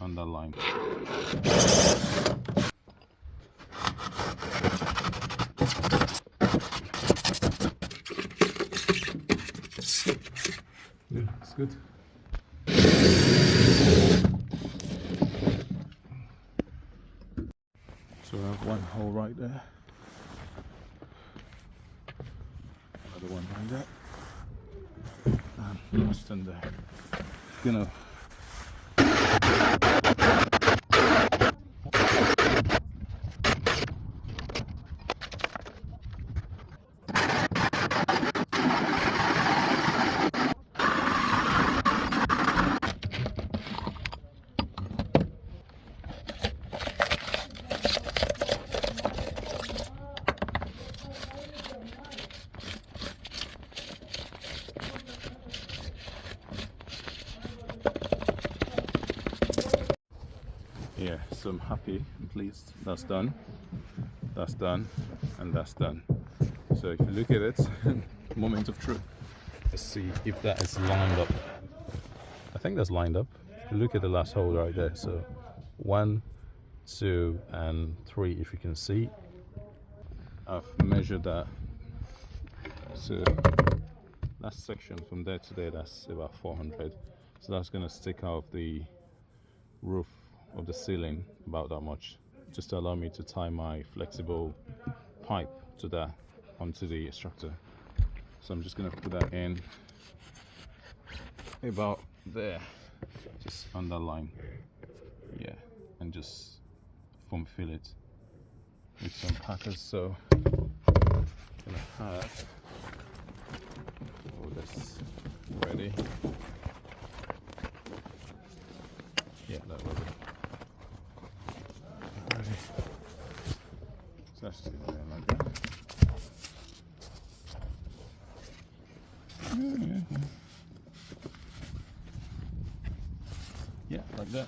underline. Yeah, it's good. So I have one hole right there, another one right there, and just in there. Gonna yeah, so I'm happy, I'm pleased. That's done, and that's done. So if you look at it, moment of truth. Let's see if that is lined up. I think that's lined up. If you look at the last hole right there, so 1, 2, and 3, if you can see. I've measured that. So that section from there to there, that's about 400. So that's gonna stick out of the roof of the ceiling about that much, just to allow me to tie my flexible pipe to that onto the extractor. So I'm just gonna put that in about there, just underline, yeah, and just foam fill it with some packers. So I'm gonna have all this ready. Yeah, that was it. Ready. So that's just going like that. Yeah, like that.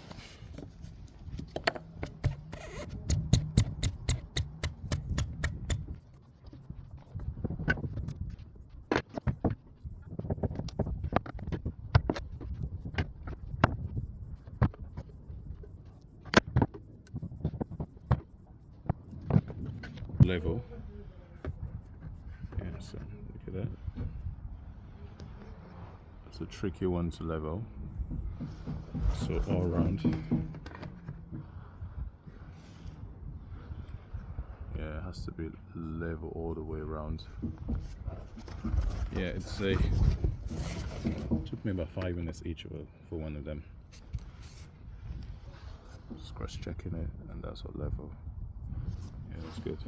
Level. Yeah, so look at that. It's a tricky one to level. So all around. Yeah, it has to be level all the way around. Yeah, it's a took me about 5 minutes each for one of them. Just cross checking it, and that's what level. Yeah, that's good.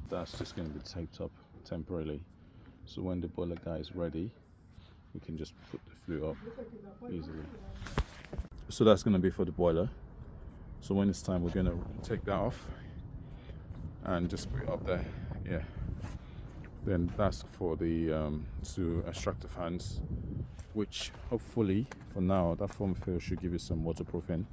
That's just going to be taped up temporarily, so when the boiler guy is ready, we can just put the flue up easily. So that's going to be for the boiler. So when it's time, we're going to take that off and just put it up there. Yeah, then that's for the 2 extractor fans, which hopefully for now that foam fill should give you some waterproofing.